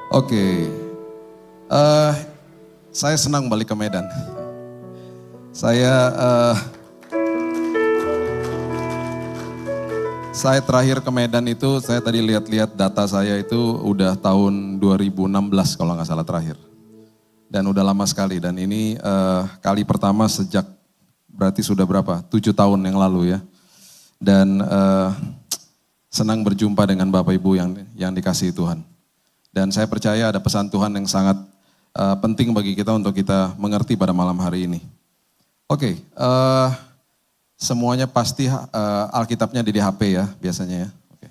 Oke, eh, saya senang balik ke Medan. Saya terakhir ke Medan itu, saya tadi lihat-lihat data saya itu udah tahun 2016 kalau nggak salah terakhir. Dan udah lama sekali, dan ini kali pertama sejak berarti sudah berapa? 7 tahun yang lalu ya. Dan senang berjumpa dengan Bapak Ibu yang dikasihi Tuhan. Dan saya percaya ada pesan Tuhan yang sangat penting bagi kita untuk kita mengerti pada malam hari ini. Oke, semuanya pasti Alkitabnya ada di HP ya biasanya ya. Oke.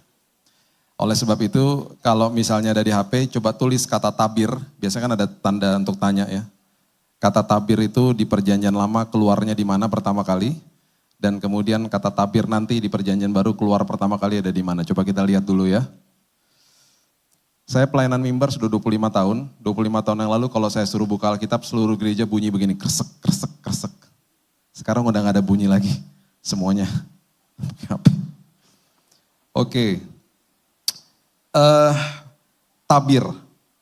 Oleh sebab itu kalau misalnya ada di HP coba tulis kata tabir, biasanya kan ada tanda untuk tanya ya. Kata tabir itu di perjanjian lama keluarnya di mana pertama kali, dan kemudian kata tabir nanti di perjanjian baru keluar pertama kali ada di mana. Coba kita lihat dulu ya. Saya pelayanan mimbar sudah 25 tahun. 25 tahun yang lalu kalau saya suruh buka Alkitab seluruh gereja bunyi begini, kresek, kresek, kresek. Sekarang udah gak ada bunyi lagi semuanya. Oke. Tabir,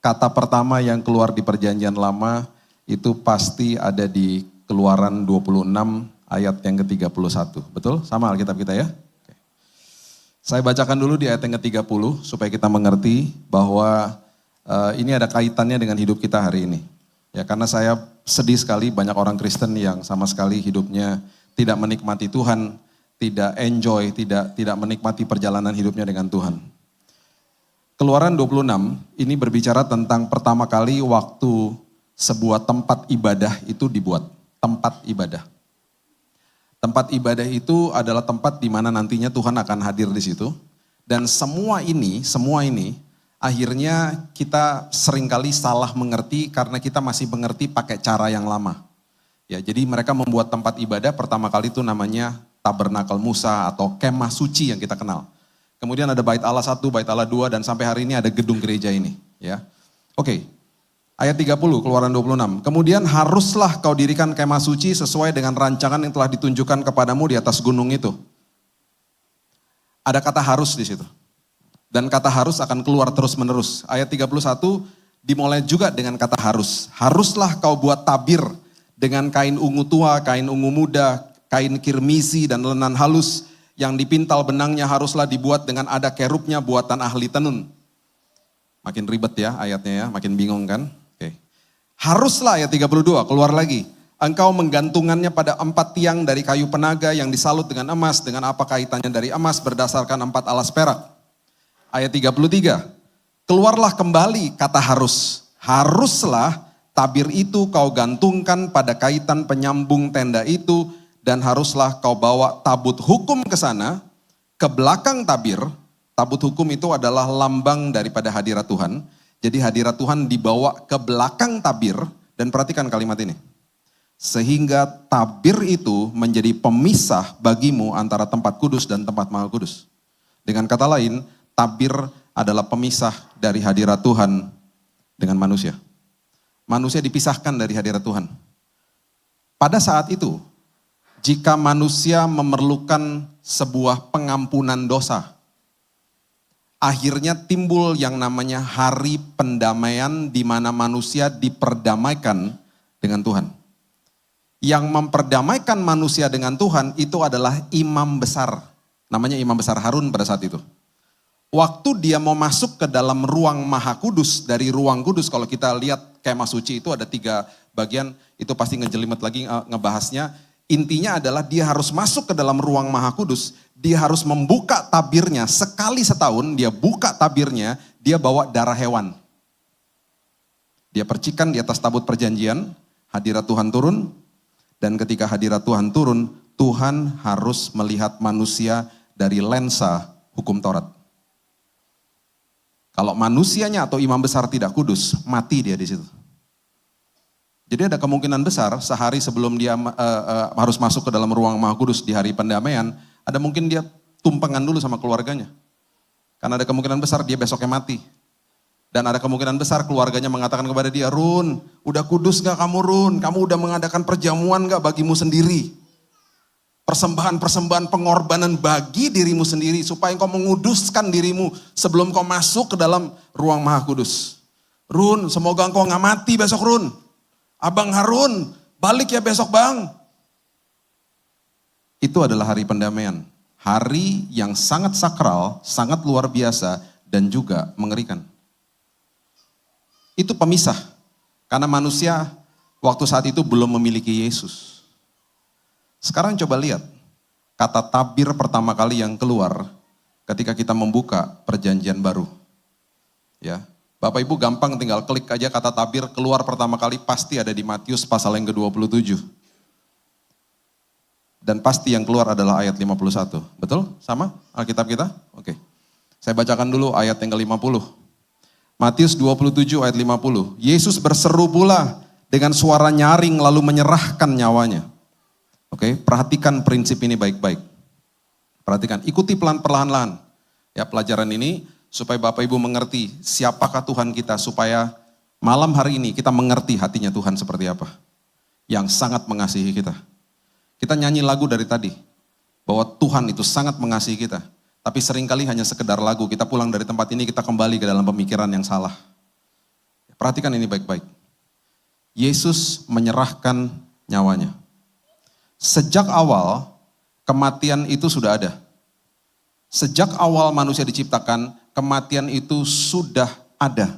kata pertama yang keluar di perjanjian lama itu pasti ada di Keluaran 26 ayat yang ke-31. Betul? Sama Alkitab kita ya? Saya bacakan dulu di ayat yang ke-30 supaya kita mengerti bahwa ini ada kaitannya dengan hidup kita hari ini. Ya, karena saya sedih sekali banyak orang Kristen yang sama sekali hidupnya tidak menikmati Tuhan, tidak enjoy, tidak menikmati perjalanan hidupnya dengan Tuhan. Keluaran 26 ini berbicara tentang pertama kali waktu sebuah tempat ibadah itu dibuat, tempat ibadah. Tempat ibadah itu adalah tempat di mana nantinya Tuhan akan hadir di situ. Dan semua ini akhirnya kita seringkali salah mengerti karena kita masih mengerti pakai cara yang lama. Ya, jadi mereka membuat tempat ibadah pertama kali itu namanya Tabernakel Musa atau Kemah Suci yang kita kenal. Kemudian ada Bait Allah 1, Bait Allah 2 dan sampai hari ini ada gedung gereja ini. Ya, oke. Ayat 30, Keluaran 26. Kemudian haruslah kau dirikan kemah suci sesuai dengan rancangan yang telah ditunjukkan kepadamu di atas gunung itu. Ada kata harus di situ. Dan kata harus akan keluar terus menerus. Ayat 31 dimulai juga dengan kata harus. Haruslah kau buat tabir dengan kain ungu tua, kain ungu muda, kain kirmisi dan lenan halus. Yang dipintal benangnya haruslah dibuat dengan ada kerubnya buatan ahli tenun. Makin ribet ya ayatnya ya, makin bingung kan? Haruslah ayat 32 keluar lagi. Engkau menggantungannya pada 4 tiang dari kayu penaga yang disalut dengan emas. Dengan apa kaitannya dari emas berdasarkan 4 alas perak. Ayat 33. Keluarlah kembali kata harus. Haruslah tabir itu kau gantungkan pada kaitan penyambung tenda itu. Dan haruslah kau bawa tabut hukum ke sana. Ke belakang tabir. Tabut hukum itu adalah lambang daripada hadirat Tuhan. Jadi hadirat Tuhan dibawa ke belakang tabir, dan perhatikan kalimat ini. Sehingga tabir itu menjadi pemisah bagimu antara tempat kudus dan tempat maha kudus. Dengan kata lain, tabir adalah pemisah dari hadirat Tuhan dengan manusia. Manusia dipisahkan dari hadirat Tuhan. Pada saat itu, jika manusia memerlukan sebuah pengampunan dosa, akhirnya timbul yang namanya hari pendamaian di mana manusia diperdamaikan dengan Tuhan. Yang memperdamaikan manusia dengan Tuhan itu adalah imam besar. Namanya imam besar Harun pada saat itu. Waktu dia mau masuk ke dalam ruang maha kudus, dari ruang kudus kalau kita lihat kemah suci itu ada 3 bagian, itu pasti ngejelimet lagi ngebahasnya. Intinya adalah dia harus masuk ke dalam ruang maha kudus, dia harus membuka tabirnya, sekali setahun dia buka tabirnya, dia bawa darah hewan. Dia percikan di atas tabut perjanjian, hadirat Tuhan turun, dan ketika hadirat Tuhan turun, Tuhan harus melihat manusia dari lensa hukum Taurat. Kalau manusianya atau imam besar tidak kudus, mati dia di situ. Jadi ada kemungkinan besar sehari sebelum dia harus masuk ke dalam ruang maha kudus di hari pendamaian, ada mungkin dia tumpengan dulu sama keluarganya. Karena ada kemungkinan besar dia besoknya mati. Dan ada kemungkinan besar keluarganya mengatakan kepada dia, Run, udah kudus gak kamu Run? Kamu udah mengadakan perjamuan gak bagimu sendiri? Persembahan-persembahan pengorbanan bagi dirimu sendiri supaya engkau menguduskan dirimu sebelum kau masuk ke dalam ruang maha kudus. Run, semoga engkau nggak mati besok Run. Abang Harun, balik ya besok bang. Itu adalah hari pendamaian. Hari yang sangat sakral, sangat luar biasa, dan juga mengerikan. Itu pemisah. Karena manusia waktu saat itu belum memiliki Yesus. Sekarang coba lihat, kata tabir pertama kali yang keluar ketika kita membuka perjanjian baru. Ya, Bapak Ibu gampang tinggal klik aja kata tabir keluar pertama kali pasti ada di Matius pasal yang ke-27. Dan pasti yang keluar adalah ayat 51. Betul? Sama Alkitab kita? Oke. Saya bacakan dulu ayat yang ke-50. Matius 27 ayat 50. Yesus berseru pula dengan suara nyaring lalu menyerahkan nyawanya. Oke, perhatikan prinsip ini baik-baik. Perhatikan, ikuti perlahan-lahan. Ya, pelajaran ini supaya Bapak Ibu mengerti siapakah Tuhan kita, supaya malam hari ini kita mengerti hatinya Tuhan seperti apa. Yang sangat mengasihi kita. Kita nyanyi lagu dari tadi, bahwa Tuhan itu sangat mengasihi kita. Tapi seringkali hanya sekedar lagu, kita pulang dari tempat ini, kita kembali ke dalam pemikiran yang salah. Perhatikan ini baik-baik. Yesus menyerahkan nyawanya. Sejak awal, kematian itu sudah ada. Sejak awal manusia diciptakan, kematian itu sudah ada.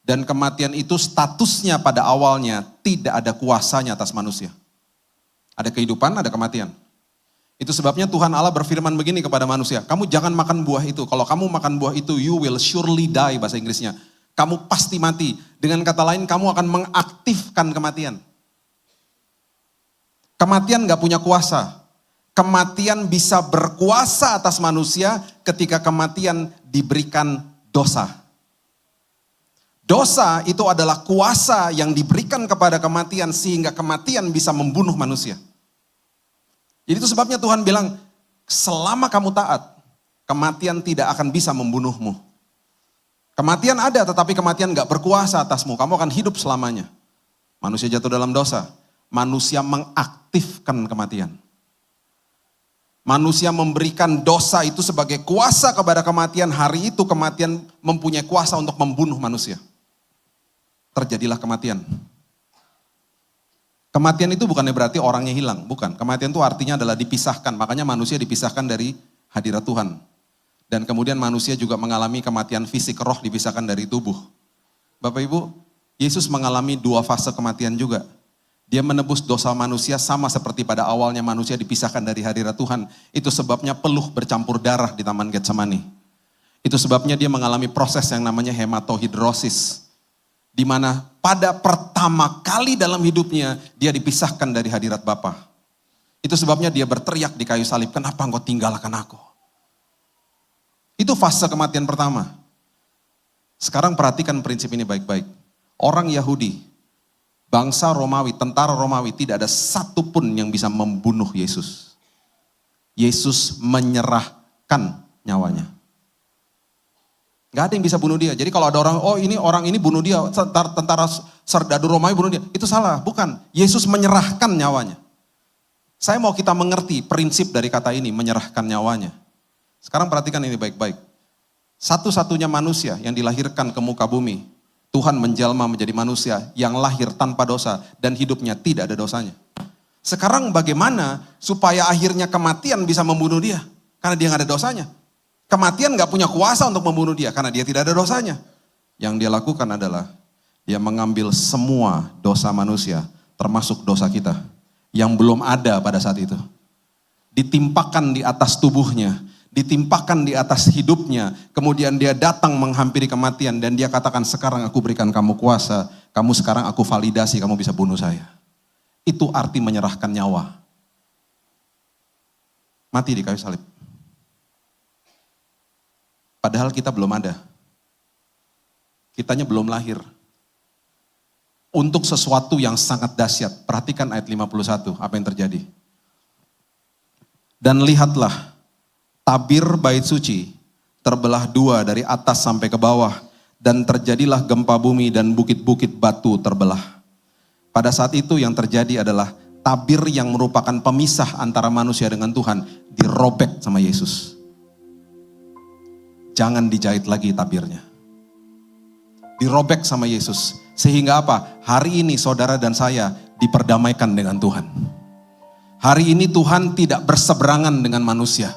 Dan kematian itu statusnya pada awalnya tidak ada kuasanya atas manusia. Ada kehidupan, ada kematian. Itu sebabnya Tuhan Allah berfirman begini kepada manusia, kamu jangan makan buah itu. Kalau kamu makan buah itu, you will surely die, bahasa Inggrisnya. Kamu pasti mati. Dengan kata lain, kamu akan mengaktifkan kematian. Kematian gak punya kuasa. Kematian bisa berkuasa atas manusia ketika kematian diberikan dosa. Dosa itu adalah kuasa yang diberikan kepada kematian sehingga kematian bisa membunuh manusia. Jadi itu sebabnya Tuhan bilang, selama kamu taat, kematian tidak akan bisa membunuhmu. Kematian ada tetapi kematian gak berkuasa atasmu, kamu akan hidup selamanya. Manusia jatuh dalam dosa, manusia mengaktifkan kematian. Manusia memberikan dosa itu sebagai kuasa kepada kematian, hari itu kematian mempunyai kuasa untuk membunuh manusia. Terjadilah kematian. Kematian itu bukannya berarti orangnya hilang, bukan. Kematian itu artinya adalah dipisahkan, makanya manusia dipisahkan dari hadirat Tuhan. Dan kemudian manusia juga mengalami kematian fisik, roh dipisahkan dari tubuh. Bapak Ibu, Yesus mengalami dua fase kematian juga. Dia menebus dosa manusia sama seperti pada awalnya manusia dipisahkan dari hadirat Tuhan. Itu sebabnya peluh bercampur darah di Taman Getsemani. Itu sebabnya dia mengalami proses yang namanya hematohidrosis. Di mana pada pertama kali dalam hidupnya dia dipisahkan dari hadirat Bapa. Itu sebabnya dia berteriak di kayu salib, kenapa engkau tinggalkan aku? Itu fase kematian pertama. Sekarang perhatikan prinsip ini baik-baik. Orang Yahudi, bangsa Romawi, tentara Romawi, tidak ada satupun yang bisa membunuh Yesus. Yesus menyerahkan nyawanya. Gak ada yang bisa bunuh dia. Jadi kalau ada orang ini bunuh dia, tentara serdadu Romawi bunuh dia. Itu salah, bukan. Yesus menyerahkan nyawanya. Saya mau kita mengerti prinsip dari kata ini, menyerahkan nyawanya. Sekarang perhatikan ini baik-baik. Satu-satunya manusia yang dilahirkan ke muka bumi, Tuhan menjelma menjadi manusia yang lahir tanpa dosa dan hidupnya tidak ada dosanya. Sekarang bagaimana supaya akhirnya kematian bisa membunuh dia? Karena dia gak ada dosanya. Kematian gak punya kuasa untuk membunuh dia karena dia tidak ada dosanya. Yang dia lakukan adalah dia mengambil semua dosa manusia, termasuk dosa kita yang belum ada pada saat itu. Ditimpakan di atas tubuhnya, ditimpakan di atas hidupnya, kemudian dia datang menghampiri kematian dan dia katakan, sekarang aku berikan kamu kuasa, kamu sekarang aku validasi, kamu bisa bunuh saya. Itu arti menyerahkan nyawa. Mati di kayu salib. Padahal kita belum ada. Kitanya belum lahir. Untuk sesuatu yang sangat dahsyat. Perhatikan ayat 51, apa yang terjadi. Dan lihatlah, tabir bait suci terbelah dua dari atas sampai ke bawah. Dan terjadilah gempa bumi dan bukit-bukit batu terbelah. Pada saat itu yang terjadi adalah tabir yang merupakan pemisah antara manusia dengan Tuhan dirobek sama Yesus. Jangan dijahit lagi tabirnya. dirobek sama Yesus. Sehingga apa? Hari ini saudara dan saya diperdamaikan dengan Tuhan. Hari ini Tuhan tidak berseberangan dengan manusia.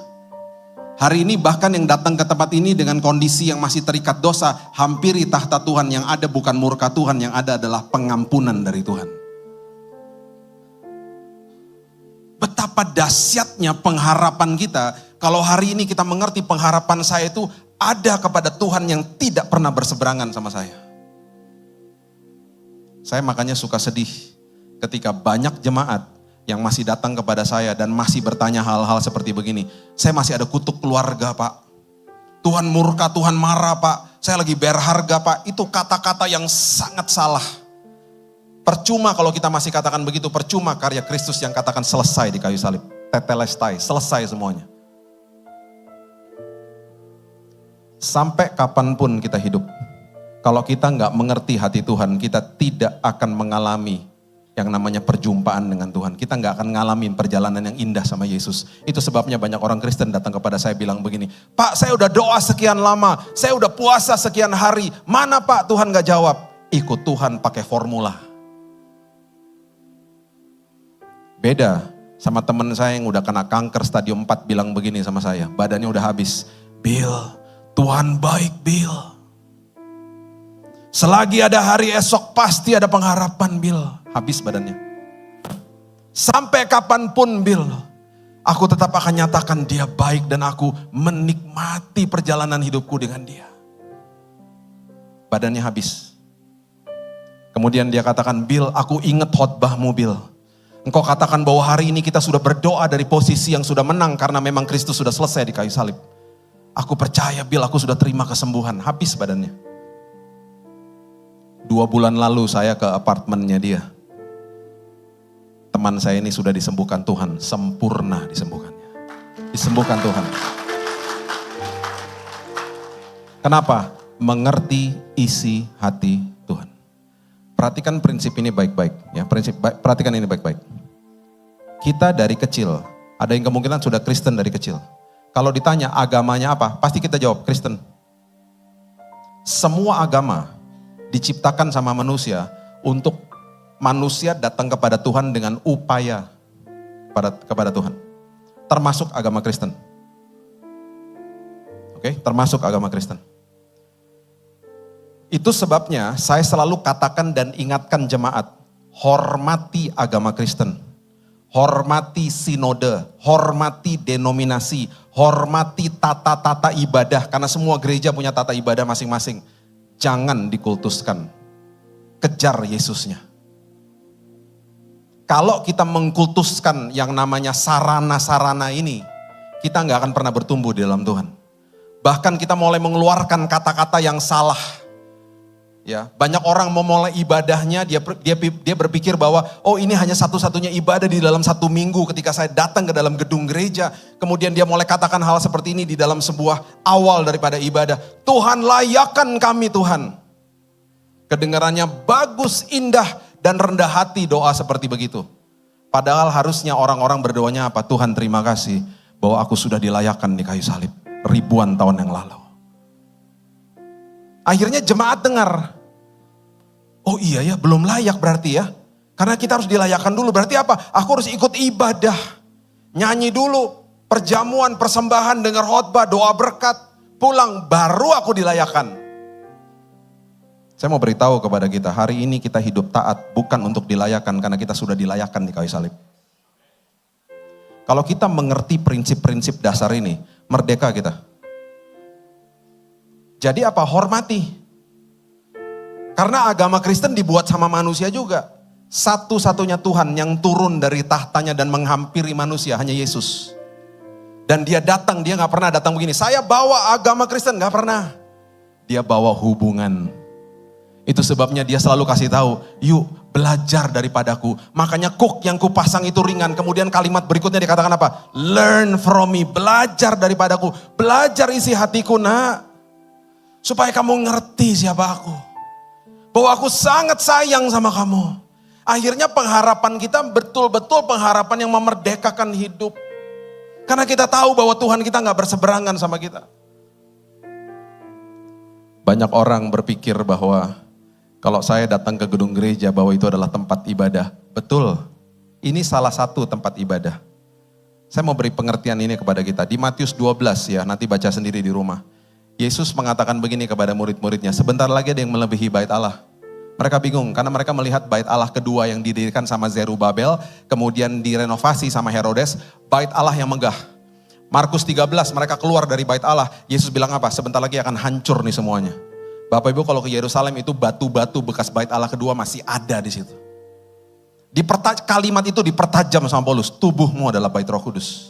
Hari ini bahkan yang datang ke tempat ini dengan kondisi yang masih terikat dosa, hampiri tahta Tuhan. Yang ada bukan murka Tuhan, yang ada adalah pengampunan dari Tuhan. Betapa dahsyatnya pengharapan kita kalau hari ini kita mengerti pengharapan saya itu ada kepada Tuhan yang tidak pernah berseberangan sama saya. Saya makanya suka sedih ketika banyak jemaat yang masih datang kepada saya dan masih bertanya hal-hal seperti begini. Saya masih ada kutuk keluarga, Pak. Tuhan murka, Tuhan marah, Pak. Saya lagi bayar harga, Pak. Itu kata-kata yang sangat salah. Percuma kalau kita masih katakan begitu, percuma karya Kristus yang katakan selesai di kayu salib. Tetelestai, selesai semuanya. Sampai kapanpun kita hidup, kalau kita nggak mengerti hati Tuhan, kita tidak akan mengalami yang namanya perjumpaan dengan Tuhan. Kita nggak akan ngalamin perjalanan yang indah sama Yesus. Itu sebabnya banyak orang Kristen datang kepada saya bilang begini, Pak, saya udah doa sekian lama, saya udah puasa sekian hari, mana Pak Tuhan nggak jawab? Ikut Tuhan pakai formula. Beda sama teman saya yang udah kena kanker stadium 4 bilang begini sama saya, badannya udah habis. Bill, Tuhan baik Bill. Selagi ada hari esok pasti ada pengharapan Bill. Habis badannya. Sampai kapanpun Bill, aku tetap akan nyatakan dia baik dan aku menikmati perjalanan hidupku dengan dia. Badannya habis. Kemudian dia katakan, Bill, aku ingat khotbahmu Bill. Engkau katakan bahwa hari ini kita sudah berdoa dari posisi yang sudah menang karena memang Kristus sudah selesai di kayu salib. Aku percaya Bill, aku sudah terima kesembuhan. Habis badannya. 2 bulan lalu saya ke apartemennya dia. Teman saya ini sudah disembuhkan Tuhan, sempurna disembuhkannya. Disembuhkan Tuhan. Kenapa? Mengerti isi hati Tuhan. Perhatikan prinsip ini baik-baik. Ya, perhatikan ini baik-baik. Kita dari kecil, ada yang kemungkinan sudah Kristen dari kecil. Kalau ditanya agamanya apa, pasti kita jawab Kristen. Semua agama diciptakan sama manusia untuk manusia datang kepada Tuhan dengan upaya kepada Tuhan. Termasuk agama Kristen. Oke, termasuk agama Kristen. Itu sebabnya saya selalu katakan dan ingatkan jemaat, hormati agama Kristen. Hormati sinode, hormati denominasi, hormati tata-tata ibadah. Karena semua gereja punya tata ibadah masing-masing. Jangan dikultuskan. Kejar Yesusnya. Kalau kita mengkultuskan yang namanya sarana-sarana ini, kita nggak akan pernah bertumbuh di dalam Tuhan. Bahkan kita mulai mengeluarkan kata-kata yang salah. Ya, banyak orang memulai ibadahnya, dia berpikir bahwa oh ini hanya satu-satunya ibadah di dalam 1 minggu ketika saya datang ke dalam gedung gereja. Kemudian dia mulai katakan hal seperti ini di dalam sebuah awal daripada ibadah. Tuhan layakkan kami Tuhan. Kedengarannya bagus, indah, dan rendah hati doa seperti begitu. Padahal harusnya orang-orang berdoanya apa? Tuhan terima kasih bahwa aku sudah dilayakkan di kayu salib ribuan tahun yang lalu. Akhirnya jemaat dengar, oh iya ya belum layak berarti ya. Karena kita harus dilayakkan dulu, berarti apa? Aku harus ikut ibadah, nyanyi dulu, perjamuan, persembahan, dengar khotbah, doa berkat, pulang baru aku dilayakkan. Saya mau beritahu kepada kita, hari ini kita hidup taat bukan untuk dilayakkan karena kita sudah dilayakkan di kayu salib. Kalau kita mengerti prinsip-prinsip dasar ini, merdeka kita. Jadi apa? Hormati. Karena agama Kristen dibuat sama manusia juga. Satu-satunya Tuhan yang turun dari tahtanya dan menghampiri manusia hanya Yesus. Dan dia datang, dia gak pernah datang begini. Saya bawa agama Kristen, gak pernah. Dia bawa hubungan. Itu sebabnya dia selalu kasih tahu, yuk belajar daripadaku. Makanya kuk yang kupasang itu ringan. Kemudian kalimat berikutnya dikatakan apa? Learn from me, belajar daripadaku. Belajar isi hatiku nak. Supaya kamu ngerti siapa aku. Bahwa aku sangat sayang sama kamu. Akhirnya pengharapan kita betul-betul pengharapan yang memerdekakan hidup. Karena kita tahu bahwa Tuhan kita gak berseberangan sama kita. Banyak orang berpikir bahwa kalau saya datang ke gedung gereja bahwa itu adalah tempat ibadah. Betul, ini salah satu tempat ibadah. Saya mau beri pengertian ini kepada kita. Di Matius 12 ya, nanti baca sendiri di rumah. Yesus mengatakan begini kepada murid-muridnya, sebentar lagi ada yang melebihi bait Allah. Mereka bingung karena mereka melihat bait Allah kedua yang didirikan sama Zerubabel, kemudian direnovasi sama Herodes, bait Allah yang megah. Markus 13 mereka keluar dari bait Allah, Yesus bilang apa? Sebentar lagi akan hancur nih semuanya. Bapak Ibu kalau ke Yerusalem itu batu-batu bekas bait Allah kedua masih ada di situ. Kalimat itu dipertajam sama Paulus, tubuhmu adalah bait Roh Kudus.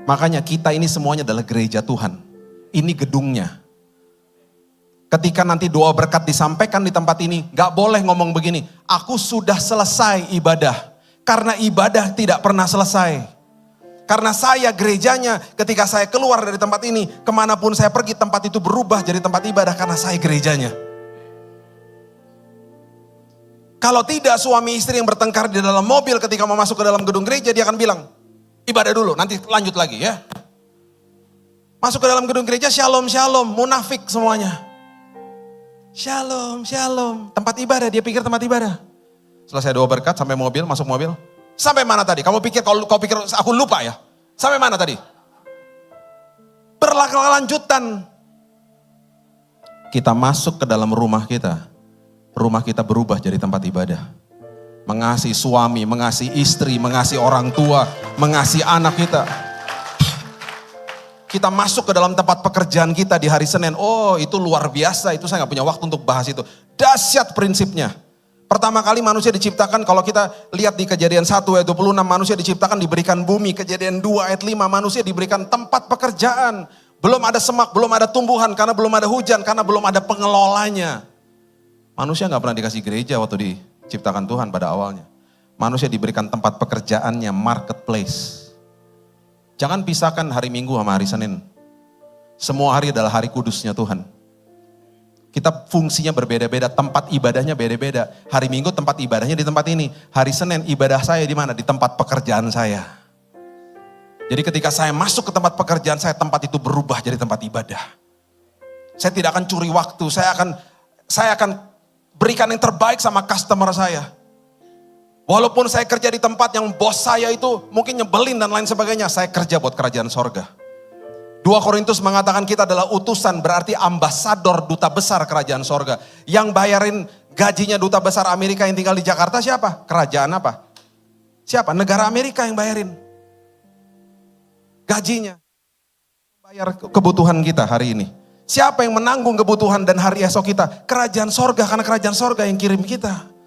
Makanya kita ini semuanya adalah gereja Tuhan. Ini gedungnya. Ketika nanti doa berkat disampaikan di tempat ini, gak boleh ngomong begini, aku sudah selesai ibadah. Karena ibadah tidak pernah selesai. Karena saya gerejanya, ketika saya keluar dari tempat ini, kemanapun saya pergi tempat itu berubah jadi tempat ibadah karena saya gerejanya. Kalau tidak suami istri yang bertengkar di dalam mobil ketika mau masuk ke dalam gedung gereja, dia akan bilang, ibadah dulu nanti lanjut lagi ya. Masuk ke dalam gedung gereja, shalom shalom, munafik semuanya. Shalom shalom, tempat ibadah, dia pikir tempat ibadah. Selesai doa berkat sampai mobil, masuk mobil. Sampai mana tadi? Kamu pikir, kalau kau pikir aku lupa ya? Sampai mana tadi? Berlanjutan. Kita masuk ke dalam rumah kita berubah jadi tempat ibadah. Mengasihi suami, mengasihi istri, mengasihi orang tua, mengasihi anak kita. Kita masuk ke dalam tempat pekerjaan kita di hari Senin. Oh itu luar biasa, itu saya gak punya waktu untuk bahas itu. Dahsyat prinsipnya. Pertama kali manusia diciptakan, kalau kita lihat di Kejadian 1 ayat 26, manusia diciptakan diberikan bumi. Kejadian 2 ayat 5, manusia diberikan tempat pekerjaan. Belum ada semak, belum ada tumbuhan, karena belum ada hujan, karena belum ada pengelolanya. Manusia gak pernah dikasih gereja waktu diciptakan Tuhan pada awalnya. Manusia diberikan tempat pekerjaannya, marketplace. Jangan pisahkan hari Minggu sama hari Senin. Semua hari adalah hari kudusnya Tuhan. Kita fungsinya berbeda-beda, tempat ibadahnya beda-beda. Hari Minggu tempat ibadahnya di tempat ini. Hari Senin ibadah saya di mana? Di tempat pekerjaan saya. Jadi ketika saya masuk ke tempat pekerjaan saya, tempat itu berubah jadi tempat ibadah. Saya tidak akan curi waktu, saya akan berikan yang terbaik sama customer saya. Walaupun saya kerja di tempat yang bos saya itu mungkin nyebelin dan lain sebagainya, saya kerja buat kerajaan sorga. 2 Korintus mengatakan kita adalah utusan, berarti ambasador duta besar kerajaan sorga. Yang bayarin gajinya duta besar Amerika yang tinggal di Jakarta siapa? Kerajaan apa? Siapa? Negara Amerika yang bayarin. Gajinya. Bayar kebutuhan kita hari ini. Siapa yang menanggung kebutuhan dan hari esok kita? Kerajaan sorga, karena kerajaan sorga yang kirim kita.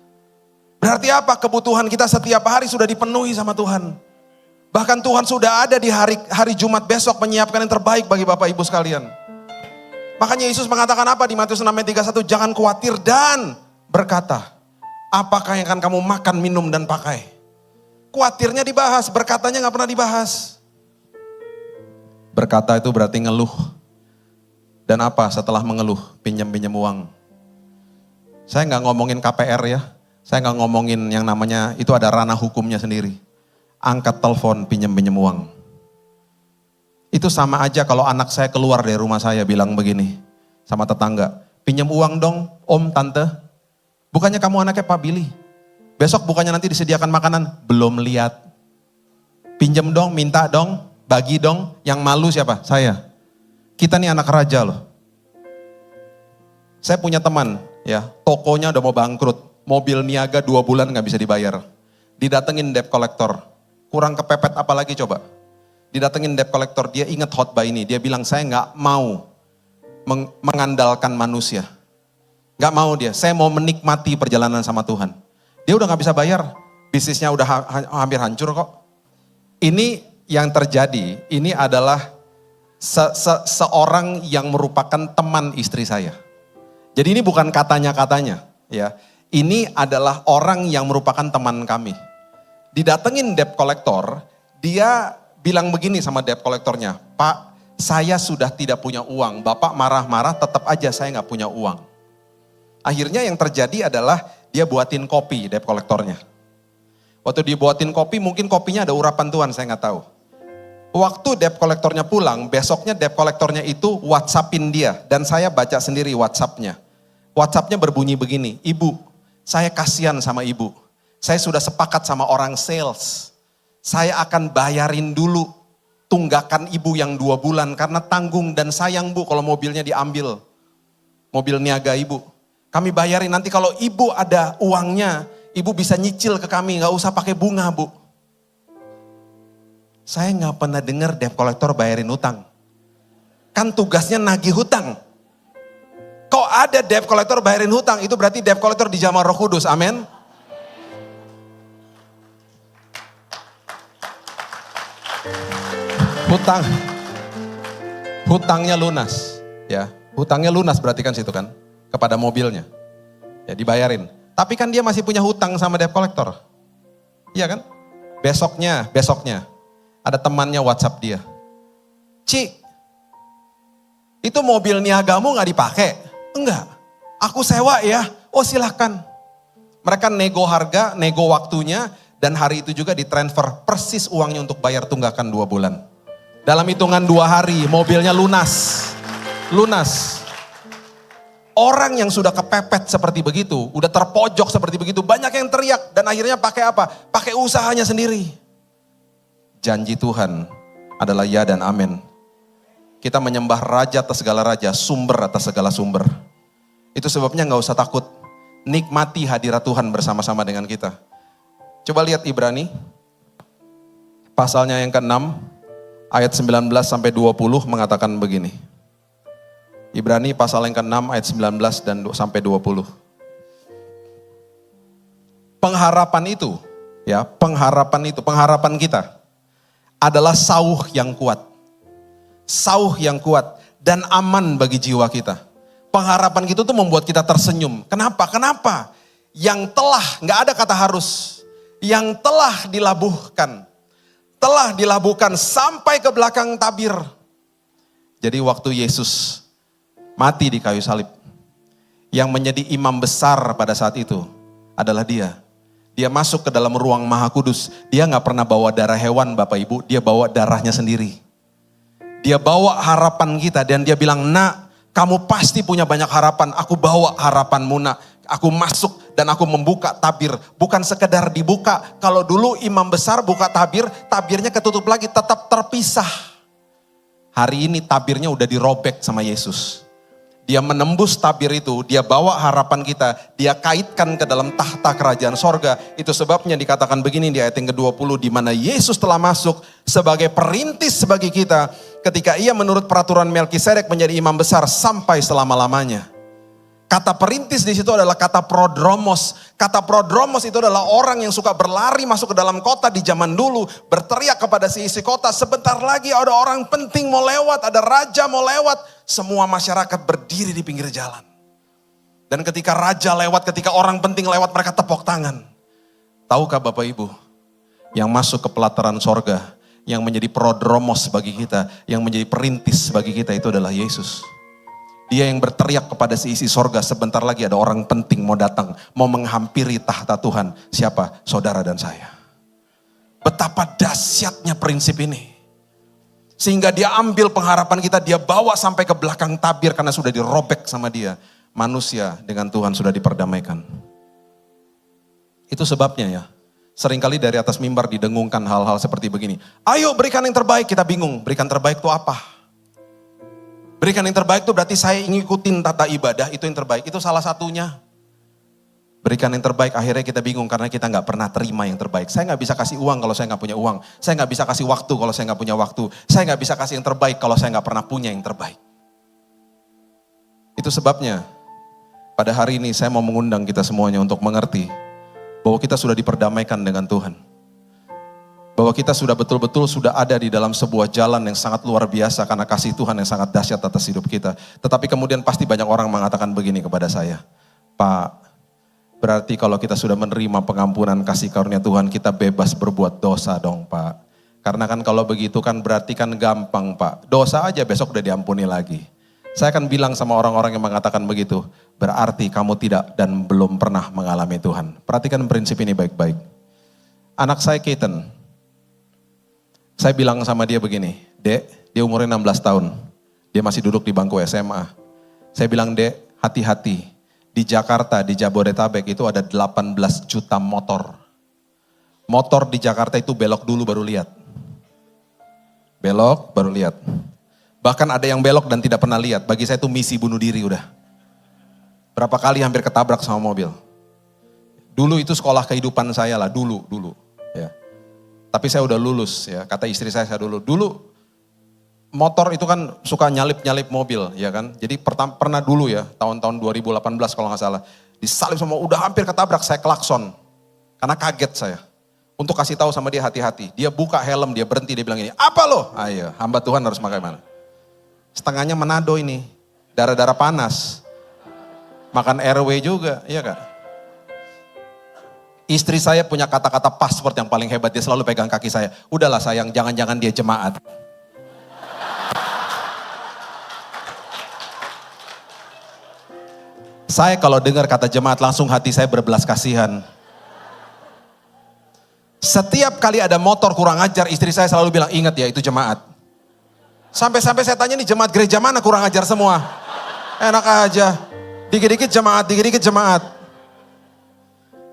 Berarti apa? Kebutuhan kita setiap hari sudah dipenuhi sama Tuhan. Bahkan Tuhan sudah ada di hari Jumat besok menyiapkan yang terbaik bagi Bapak Ibu sekalian. Makanya Yesus mengatakan apa di Matius 6 ayat 31? Jangan khawatir dan berkata, apakah yang akan kamu makan, minum, dan pakai? Khawatirnya dibahas, berkatanya gak pernah dibahas. Berkata itu berarti ngeluh. Dan apa setelah mengeluh? Pinjam-pinjam uang. Saya gak ngomongin KPR ya. Saya gak ngomongin yang namanya, itu ada ranah hukumnya sendiri. Angkat telepon, pinjam-pinjam uang. Itu sama aja kalau anak saya keluar dari rumah saya bilang begini sama tetangga, pinjam uang dong om, tante. Bukannya kamu anaknya Pak Billy. Besok bukannya nanti disediakan makanan, belum lihat. Pinjam dong, minta dong, bagi dong. Yang malu siapa? Saya. Kita nih anak raja loh. Saya punya teman ya, tokonya udah mau bangkrut. Mobil niaga 2 bulan gak bisa dibayar. Didatengin debt collector. Kurang kepepet apalagi coba. Didatengin debt collector, dia ingat khotbah ini. Dia bilang saya gak mau mengandalkan manusia. Gak mau dia, saya mau menikmati perjalanan sama Tuhan. Dia udah gak bisa bayar, bisnisnya udah hampir hancur kok. Ini yang terjadi, ini adalah seorang yang merupakan teman istri saya. Jadi ini bukan katanya-katanya ya. Ini adalah orang yang merupakan teman kami. Didatengin debt collector, dia bilang begini sama debt collectornya, Pak, saya sudah tidak punya uang, Bapak marah-marah tetap aja saya gak punya uang. Akhirnya yang terjadi adalah dia buatin kopi debt collectornya. Waktu dia buatin kopi, mungkin kopinya ada urapan Tuhan, saya gak tahu. Waktu debt kolektornya pulang, besoknya debt kolektornya itu WhatsAppin dia. Dan saya baca sendiri WhatsAppnya. WhatsAppnya berbunyi begini, "Ibu, saya kasihan sama ibu. Saya sudah sepakat sama orang sales. Saya akan bayarin dulu tunggakan ibu yang 2 bulan karena tanggung dan sayang bu kalau mobilnya diambil. Mobil niaga ibu. Kami bayarin nanti kalau ibu ada uangnya, ibu bisa nyicil ke kami, gak usah pakai bunga bu." Saya gak pernah dengar debt kolektor bayarin hutang. Kan tugasnya nagih hutang. Kok ada debt kolektor bayarin hutang, itu berarti debt kolektor di zaman Roh Kudus, amin. Hutangnya lunas, ya. Hutangnya lunas berarti kan situ kan, kepada mobilnya. Ya dibayarin. Tapi kan dia masih punya hutang sama debt kolektor. Iya kan? Besoknya. Ada temannya WhatsApp dia. "Ci, itu mobil niagamu gak dipakai?" "Enggak, aku sewa ya." "Oh silahkan." Mereka nego harga, nego waktunya, dan hari itu juga ditransfer persis uangnya untuk bayar tunggakan 2 bulan. Dalam hitungan 2 hari mobilnya lunas. Orang yang sudah kepepet seperti begitu, udah terpojok seperti begitu, banyak yang teriak dan akhirnya pakai apa? Pakai usahanya sendiri. Janji Tuhan adalah ya dan amin. Kita menyembah raja atas segala raja, sumber atas segala sumber. Itu sebabnya gak usah takut. Nikmati hadirat Tuhan bersama-sama dengan kita. Coba lihat Ibrani, pasalnya yang ke-6, ayat 19 sampai 20 mengatakan begini. Ibrani pasal yang ke-6 ayat 19 dan sampai 20. Pengharapan kita adalah sauh yang kuat dan aman bagi jiwa kita. Pengharapan kita tuh membuat kita tersenyum. Kenapa? Yang telah, gak ada kata harus, yang telah dilabuhkan sampai ke belakang tabir. Jadi waktu Yesus mati di kayu salib, yang menjadi imam besar pada saat itu adalah dia. Dia masuk ke dalam ruang Maha Kudus. Dia gak pernah bawa darah hewan Bapak Ibu, dia bawa darahnya sendiri. Dia bawa harapan kita dan dia bilang, "Nak, kamu pasti punya banyak harapan. Aku bawa harapanmu nak. Aku masuk dan aku membuka tabir. Bukan sekedar dibuka. Kalau dulu imam besar buka tabir, tabirnya ketutup lagi, tetap terpisah. Hari ini tabirnya udah dirobek sama Yesus. Dia menembus tabir itu, dia bawa harapan kita, dia kaitkan ke dalam tahta kerajaan sorga. Itu sebabnya dikatakan begini di ayat yang ke-20, di mana Yesus telah masuk sebagai perintis bagi kita, ketika ia menurut peraturan Melkisedek menjadi imam besar sampai selama-lamanya. Kata perintis di situ adalah kata prodromos. Kata prodromos itu adalah orang yang suka berlari masuk ke dalam kota di zaman dulu, berteriak kepada si isi kota, sebentar lagi ada orang penting mau lewat, ada raja mau lewat. Semua masyarakat berdiri di pinggir jalan. Dan ketika raja lewat, ketika orang penting lewat, mereka tepuk tangan. Tahukah Bapak Ibu, yang masuk ke pelataran sorga, yang menjadi prodromos bagi kita, yang menjadi perintis bagi kita itu adalah Yesus. Dia yang berteriak kepada si isi sorga, sebentar lagi ada orang penting mau datang, mau menghampiri tahta Tuhan. Siapa? Saudara dan saya. Betapa dahsyatnya prinsip ini. Sehingga dia ambil pengharapan kita, dia bawa sampai ke belakang tabir karena sudah dirobek sama dia. Manusia dengan Tuhan sudah diperdamaikan. Itu sebabnya ya, seringkali dari atas mimbar didengungkan hal-hal seperti begini. Ayo berikan yang terbaik, kita bingung. Berikan terbaik itu apa? Berikan yang terbaik itu berarti saya ngikutin tata ibadah, itu yang terbaik. Itu salah satunya. Berikan yang terbaik, akhirnya kita bingung karena kita gak pernah terima yang terbaik. Saya gak bisa kasih uang kalau saya gak punya uang. Saya gak bisa kasih waktu kalau saya gak punya waktu. Saya gak bisa kasih yang terbaik kalau saya gak pernah punya yang terbaik. Itu sebabnya pada hari ini saya mau mengundang kita semuanya untuk mengerti bahwa kita sudah diperdamaikan dengan Tuhan. Bahwa kita sudah betul-betul sudah ada di dalam sebuah jalan yang sangat luar biasa karena kasih Tuhan yang sangat dahsyat atas hidup kita. Tetapi kemudian pasti banyak orang mengatakan begini kepada saya, Pak, berarti kalau kita sudah menerima pengampunan kasih karunia Tuhan, kita bebas berbuat dosa dong Pak. Karena kan kalau begitu kan berarti kan gampang Pak. Dosa aja besok udah diampuni lagi. Saya akan bilang sama orang-orang yang mengatakan begitu, berarti kamu tidak dan belum pernah mengalami Tuhan. Perhatikan prinsip ini baik-baik. Anak saya Keaton, Saya bilang sama dia begini, Dek, dia umurnya 16 tahun. Dia masih duduk di bangku SMA. Saya bilang, Dek, hati-hati. Di Jakarta, di Jabodetabek itu ada 18 juta motor. Motor di Jakarta itu belok dulu baru lihat. Belok baru lihat. Bahkan ada yang belok dan tidak pernah lihat. Bagi saya itu misi bunuh diri udah. Berapa kali hampir ketabrak sama mobil. Dulu itu sekolah kehidupan saya lah, dulu. Ya. Tapi saya udah lulus ya, kata istri saya dulu. Dulu motor itu kan suka nyalip-nyalip mobil ya kan. Jadi pernah dulu ya, tahun-tahun 2018 kalau nggak salah. Disalip sama, udah hampir ketabrak, saya klakson. Karena kaget saya. Untuk kasih tahu sama dia hati-hati. Dia buka helm, dia berhenti, dia bilang ini, apa lo? Ayo, hamba Tuhan harus pakai mana? Setengahnya Manado ini, darah-darah panas. Makan RW juga, iya Kak. Istri saya punya kata-kata password yang paling hebat, dia selalu pegang kaki saya. Udahlah sayang, jangan-jangan dia jemaat. Saya kalau dengar kata jemaat langsung hati saya berbelas kasihan. Setiap kali ada motor kurang ajar, istri saya selalu bilang, ingat ya itu jemaat. Sampai-sampai saya tanya nih jemaat gereja mana kurang ajar semua. Enak aja, dikit-dikit jemaat.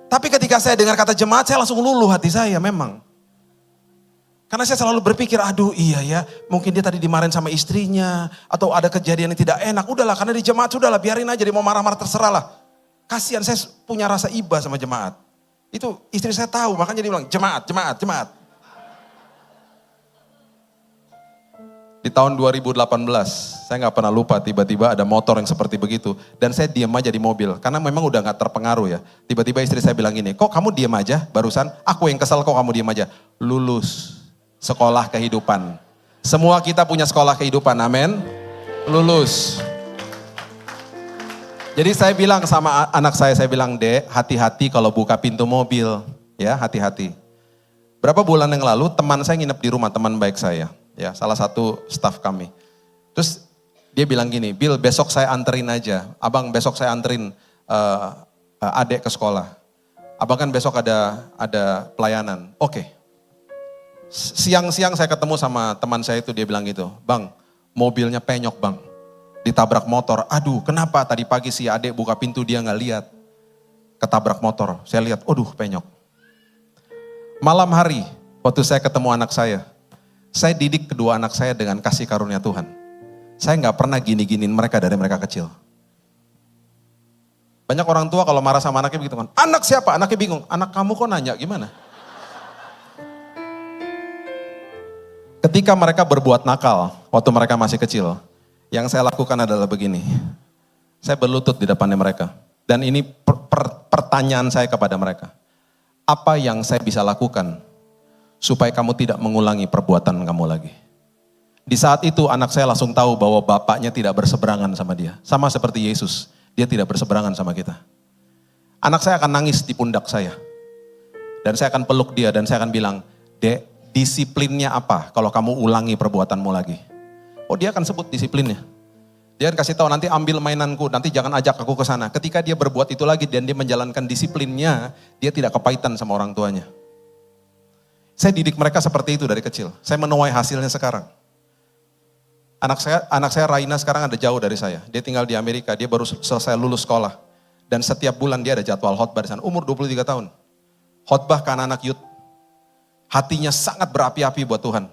Tapi ketika saya dengar kata jemaat, saya langsung luluh hati saya memang. Karena saya selalu berpikir, aduh iya ya, mungkin dia tadi dimarahin sama istrinya, atau ada kejadian yang tidak enak. Udahlah, karena di jemaat sudahlah, biarin aja, dia mau marah-marah terserah lah. Kasihan, saya punya rasa iba sama jemaat. Itu istri saya tahu, makanya dia bilang, jemaat. Di tahun 2018, saya nggak pernah lupa tiba-tiba ada motor yang seperti begitu. Dan saya diam aja di mobil, karena memang udah nggak terpengaruh ya. Tiba-tiba istri saya bilang gini, kok kamu diam aja barusan? Aku yang kesel kok kamu diam aja. Lulus sekolah kehidupan. Semua kita punya sekolah kehidupan, amin. Lulus. Jadi saya bilang sama anak saya bilang, Dek, hati-hati kalau buka pintu mobil. Ya, hati-hati. Berapa bulan yang lalu teman saya nginep di rumah, teman baik saya. Ya, salah satu staf kami. Terus dia bilang gini, Bill besok saya anterin aja. Abang besok saya anterin adek ke sekolah. Abang kan besok ada pelayanan. Oke. Siang-siang saya ketemu sama teman saya itu, dia bilang gitu. Bang, mobilnya penyok bang. Ditabrak motor. Aduh kenapa tadi pagi si adek buka pintu dia gak lihat. Ketabrak motor. Saya lihat, aduh penyok. Malam hari waktu saya ketemu anak saya didik kedua anak saya dengan kasih karunia Tuhan. Saya gak pernah gini-giniin mereka dari mereka kecil. Banyak orang tua kalau marah sama anaknya begitu kan. Anak siapa? Anaknya bingung. Anak kamu kok nanya gimana? Ketika mereka berbuat nakal waktu mereka masih kecil. Yang saya lakukan adalah begini. Saya berlutut di depannya mereka. Dan ini pertanyaan saya kepada mereka. Apa yang saya bisa lakukan supaya kamu tidak mengulangi perbuatan kamu lagi? Di saat itu anak saya langsung tahu bahwa bapaknya tidak berseberangan sama dia. Sama seperti Yesus, dia tidak berseberangan sama kita. Anak saya akan nangis di pundak saya. Dan saya akan peluk dia dan saya akan bilang, Dek, disiplinnya apa kalau kamu ulangi perbuatanmu lagi? Oh dia akan sebut disiplinnya. Dia akan kasih tahu nanti ambil mainanku, nanti jangan ajak aku ke sana. Ketika dia berbuat itu lagi dan dia menjalankan disiplinnya, dia tidak kepahitan sama orang tuanya. Saya didik mereka seperti itu dari kecil. Saya menuai hasilnya sekarang. Anak saya Raina sekarang ada jauh dari saya. Dia tinggal di Amerika, dia baru selesai lulus sekolah. Dan setiap bulan dia ada jadwal khotbah di sana. Umur 23 tahun. Khotbah ke anak-anak youth. Hatinya sangat berapi-api buat Tuhan.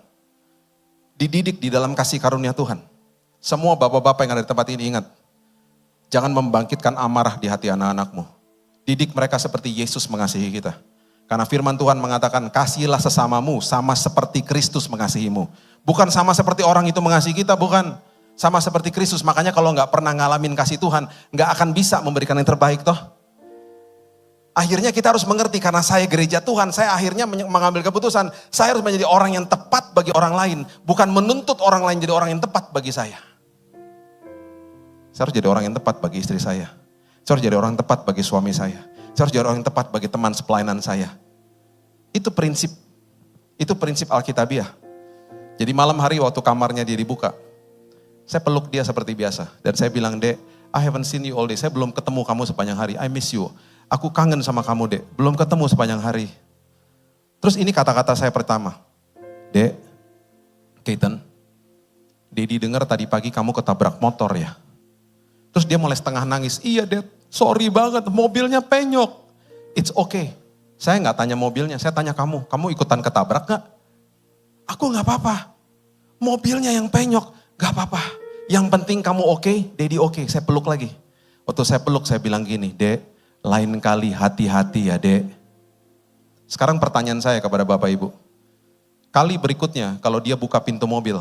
Dididik di dalam kasih karunia Tuhan. Semua bapak-bapak yang ada di tempat ini ingat. Jangan membangkitkan amarah di hati anak-anakmu. Didik mereka seperti Yesus mengasihi kita. Karena firman Tuhan mengatakan, kasihilah sesamamu sama seperti Kristus mengasihimu. Bukan sama seperti orang itu mengasihi kita, bukan. Sama seperti Kristus, makanya kalau nggak pernah ngalamin kasih Tuhan, nggak akan bisa memberikan yang terbaik toh. Akhirnya kita harus mengerti, karena saya gereja Tuhan, saya akhirnya mengambil keputusan, saya harus menjadi orang yang tepat bagi orang lain. Bukan menuntut orang lain jadi orang yang tepat bagi saya. Saya harus jadi orang yang tepat bagi istri saya. Saya harus jadi orang yang tepat bagi suami saya. Saya harus jadi orang yang tepat bagi teman sepelainan saya. Itu prinsip Alkitabiah. Jadi malam hari waktu kamarnya dia dibuka, saya peluk dia seperti biasa. Dan saya bilang, Dek, I haven't seen you all day. Saya belum ketemu kamu sepanjang hari. I miss you. Aku kangen sama kamu, Dek. Belum ketemu sepanjang hari. Terus ini kata-kata saya pertama. Dek, Keaton, Dedi dengar tadi pagi kamu ketabrak motor ya. Terus dia mulai setengah nangis, iya Dad, sorry banget, mobilnya penyok. It's okay, saya nggak tanya mobilnya, saya tanya kamu ikutan ketabrak nggak? Aku nggak apa-apa, mobilnya yang penyok, nggak apa-apa. Yang penting kamu oke, Dedi oke, saya peluk lagi. Waktu saya peluk saya bilang gini, Dek, lain kali hati-hati ya Dek. Sekarang pertanyaan saya kepada Bapak Ibu, kali berikutnya kalau dia buka pintu mobil,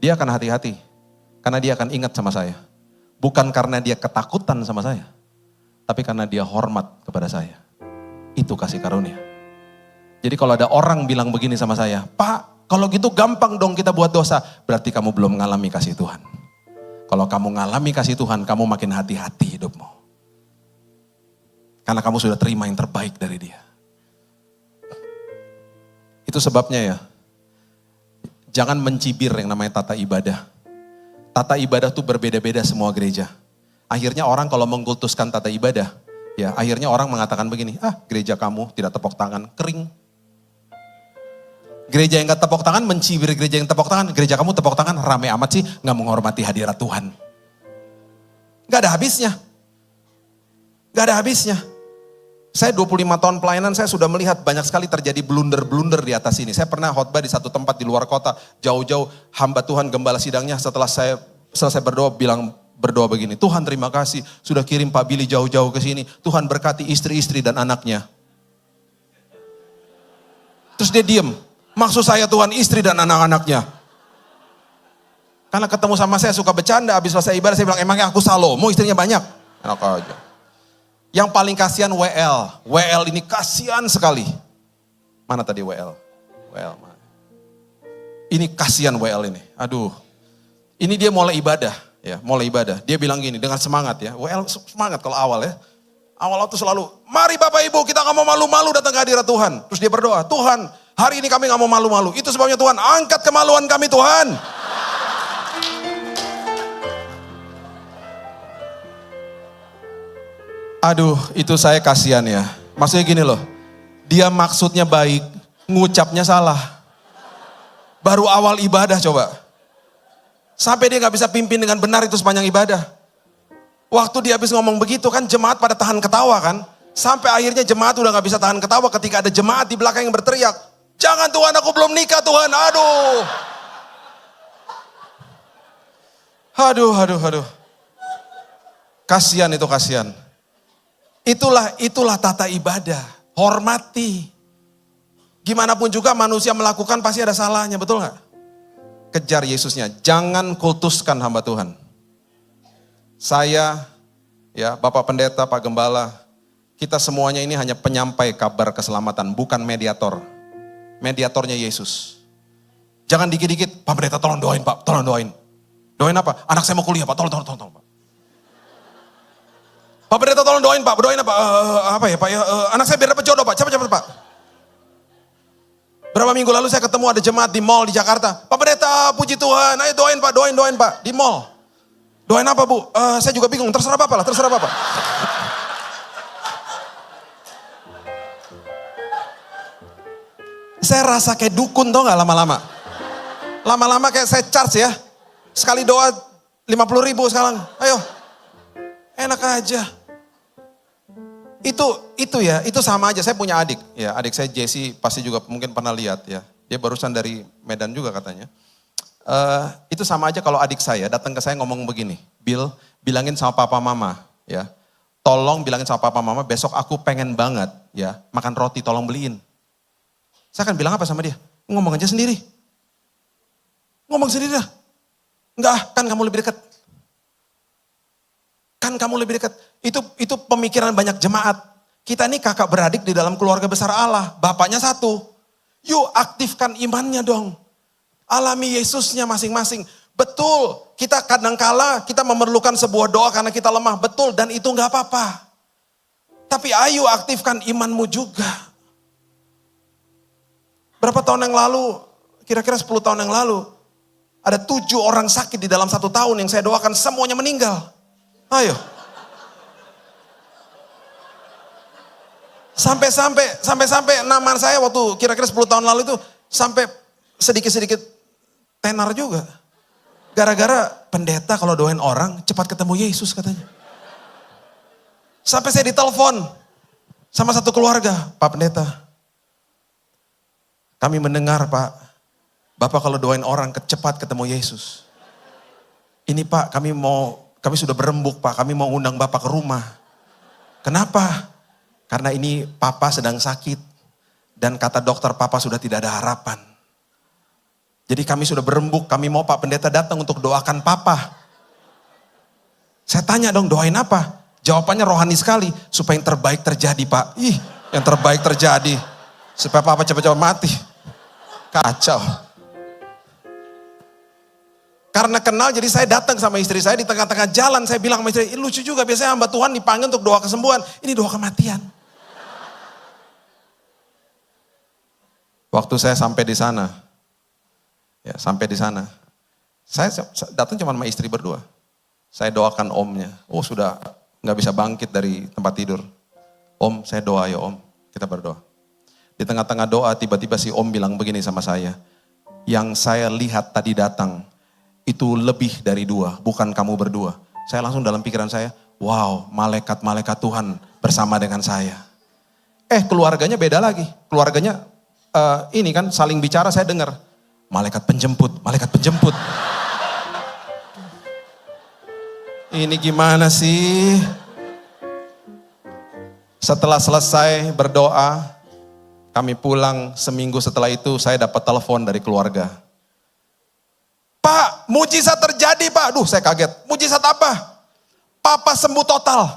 dia akan hati-hati. Karena dia akan ingat sama saya. Bukan karena dia ketakutan sama saya. Tapi karena dia hormat kepada saya. Itu kasih karunia. Jadi kalau ada orang bilang begini sama saya, Pak, kalau gitu gampang dong kita buat dosa. Berarti kamu belum mengalami kasih Tuhan. Kalau kamu mengalami kasih Tuhan, kamu makin hati-hati hidupmu. Karena kamu sudah terima yang terbaik dari dia. Itu sebabnya ya, jangan mencibir yang namanya tata ibadah. Tata ibadah tuh berbeda-beda semua gereja. Akhirnya orang kalau mengkultuskan tata ibadah, ya akhirnya orang mengatakan begini, gereja kamu tidak tepuk tangan, kering. Gereja yang gak tepuk tangan mencibir gereja yang tepuk tangan, gereja kamu tepuk tangan, rame amat sih, gak menghormati hadirat Tuhan. Gak ada habisnya. Gak ada habisnya. Saya 25 tahun pelayanan, saya sudah melihat banyak sekali terjadi blunder-blunder di atas ini. Saya pernah khotbah di satu tempat di luar kota, jauh-jauh hamba Tuhan gembala sidangnya setelah saya selesai berdoa begini, Tuhan terima kasih sudah kirim Pak Billy jauh-jauh ke sini, Tuhan berkati istri-istri dan anaknya. Terus dia diem, maksud saya Tuhan istri dan anak-anaknya. Karena ketemu sama saya suka bercanda, habis selesai ibadah saya bilang emangnya aku Salomo istrinya banyak? Enak aja. Yang paling kasihan WL. WL ini kasihan sekali. Mana tadi WL? WL mana? Ini kasihan WL ini. Aduh. Ini dia mulai ibadah, ya, mulai ibadah. Dia bilang gini dengan semangat ya. WL semangat kalau awal ya. Awal tuh selalu, mari Bapak Ibu kita gak mau malu-malu datang ke hadirat Tuhan. Terus dia berdoa, Tuhan hari ini kami gak mau malu-malu. Itu sebabnya Tuhan angkat kemaluan kami Tuhan. Aduh, itu saya kasihan ya. Maksudnya gini loh, dia maksudnya baik, ngucapnya salah. Baru awal ibadah coba. Sampai dia gak bisa pimpin dengan benar itu sepanjang ibadah. Waktu dia habis ngomong begitu kan jemaat pada tahan ketawa kan. Sampai akhirnya jemaat udah gak bisa tahan ketawa ketika ada jemaat di belakang yang berteriak. Jangan Tuhan aku belum nikah Tuhan, aduh. Aduh. Kasihan itu kasihan. Itulah tata ibadah. Hormati. Gimana pun juga manusia melakukan pasti ada salahnya, betul gak? Kejar Yesusnya, jangan kultuskan hamba Tuhan. Saya, ya Bapak Pendeta, Pak Gembala, kita semuanya ini hanya penyampai kabar keselamatan, bukan mediator. Mediatornya Yesus. Jangan dikit-dikit, Pak Pendeta tolong doain Pak, tolong doain. Doain apa? Anak saya mau kuliah Pak, tolong Pak. Pak Pendeta tolong doain Pak, doain apa? Apa ya Pak ya? Anak saya biar dapat jodoh Pak, cepat Pak. Berapa minggu lalu saya ketemu ada jemaat di mall di Jakarta. Pak Pendeta, puji Tuhan, ayo doain Pak, di mall. Doain apa Bu? Saya juga bingung, terserah Bapak lah, terserah Bapak. Saya rasa kayak dukun tau gak lama-lama. Lama-lama kayak saya charge ya. Sekali doa 50.000 sekarang, ayo. Enak aja. Itu sama aja. Saya punya adik, ya adik saya Jesse pasti juga mungkin pernah lihat ya. Dia barusan dari Medan juga katanya. Itu sama aja kalau adik saya datang ke saya ngomong begini, Bill, bilangin sama papa mama, ya, tolong bilangin sama papa mama besok aku pengen banget, ya, makan roti, tolong beliin. Saya akan bilang apa sama dia? Ngomong aja sendiri. Ngomong sendiri dah. Enggak, kan kamu lebih dekat. Kan kamu lebih dekat. Itu pemikiran banyak jemaat. Kita ini kakak beradik di dalam keluarga besar Allah. Bapaknya satu. Yuk aktifkan imannya dong. Alami Yesusnya masing-masing. Betul, kita kadangkala kita memerlukan sebuah doa karena kita lemah. Betul, dan itu gak apa-apa. Tapi ayo aktifkan imanmu juga. Berapa tahun yang lalu, kira-kira 10 tahun yang lalu, ada 7 orang sakit di dalam 1 tahun yang saya doakan semuanya meninggal. Ayo. Sampai nama saya waktu kira-kira 10 tahun lalu itu sampai sedikit-sedikit tenar juga. Gara-gara pendeta kalau doain orang cepat ketemu Yesus katanya. Sampai saya ditelepon sama satu keluarga, Pak Pendeta. Kami mendengar Pak, Bapak kalau doain orang cepat ketemu Yesus. Ini Pak, kami sudah berembuk Pak, kami mau undang Bapak ke rumah. Kenapa? Karena ini Papa sedang sakit. Dan kata dokter Papa sudah tidak ada harapan. Jadi kami sudah berembuk, kami mau Pak Pendeta datang untuk doakan Papa. Saya tanya dong, doain apa? Jawabannya rohani sekali, supaya yang terbaik terjadi Pak. Yang terbaik terjadi. Supaya Papa cepat-cepat mati. Kacau. Karena kenal jadi saya datang sama istri saya di tengah-tengah jalan. Saya bilang sama istri, lucu juga biasanya hamba Tuhan dipanggil untuk doa kesembuhan. Ini doa kematian. Waktu saya sampai di sana, saya datang cuma sama istri berdua. Saya doakan omnya. Oh sudah gak bisa bangkit dari tempat tidur. Om saya doa ya om, kita berdoa. Di tengah-tengah doa tiba-tiba si om bilang begini sama saya. Yang saya lihat tadi datang itu lebih dari 2, bukan kamu berdua. Saya langsung dalam pikiran saya, wow malaikat-malaikat Tuhan bersama dengan saya. Keluarganya beda lagi. Keluarganya ini kan saling bicara saya dengar. Malaikat penjemput, malaikat penjemput. Ini gimana sih? Setelah selesai berdoa, kami pulang, seminggu setelah itu saya dapat telepon dari keluarga. Pak, mujizat terjadi Pak. Aduh saya kaget. Mujizat apa? Papa sembuh total.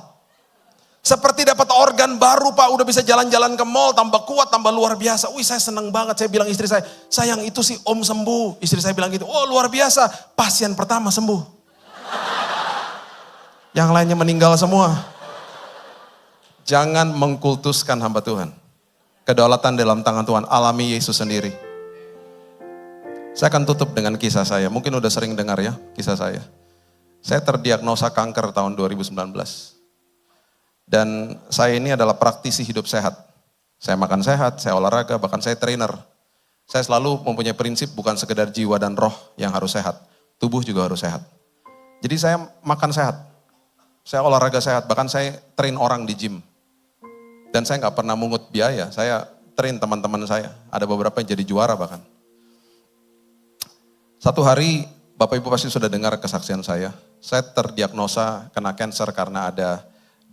Seperti dapat organ baru Pak, udah bisa jalan-jalan ke mall, tambah kuat, tambah luar biasa. Wih saya senang banget, saya bilang istri saya, sayang itu si om sembuh. Istri saya bilang gitu, oh luar biasa, pasien pertama sembuh. Yang lainnya meninggal semua. Jangan mengkultuskan hamba Tuhan. Kedaulatan dalam tangan Tuhan, alami Yesus sendiri. Saya akan tutup dengan kisah saya, mungkin udah sering dengar ya kisah saya. Saya terdiagnosa kanker tahun 2019. Dan saya ini adalah praktisi hidup sehat. Saya makan sehat, saya olahraga, bahkan saya trainer. Saya selalu mempunyai prinsip bukan sekedar jiwa dan roh yang harus sehat. Tubuh juga harus sehat. Jadi saya makan sehat. Saya olahraga sehat, bahkan saya train orang di gym. Dan saya gak pernah mungut biaya, saya train teman-teman saya. Ada beberapa yang jadi juara bahkan. Satu hari, Bapak Ibu pasti sudah dengar kesaksian saya. Saya terdiagnosa kena cancer karena ada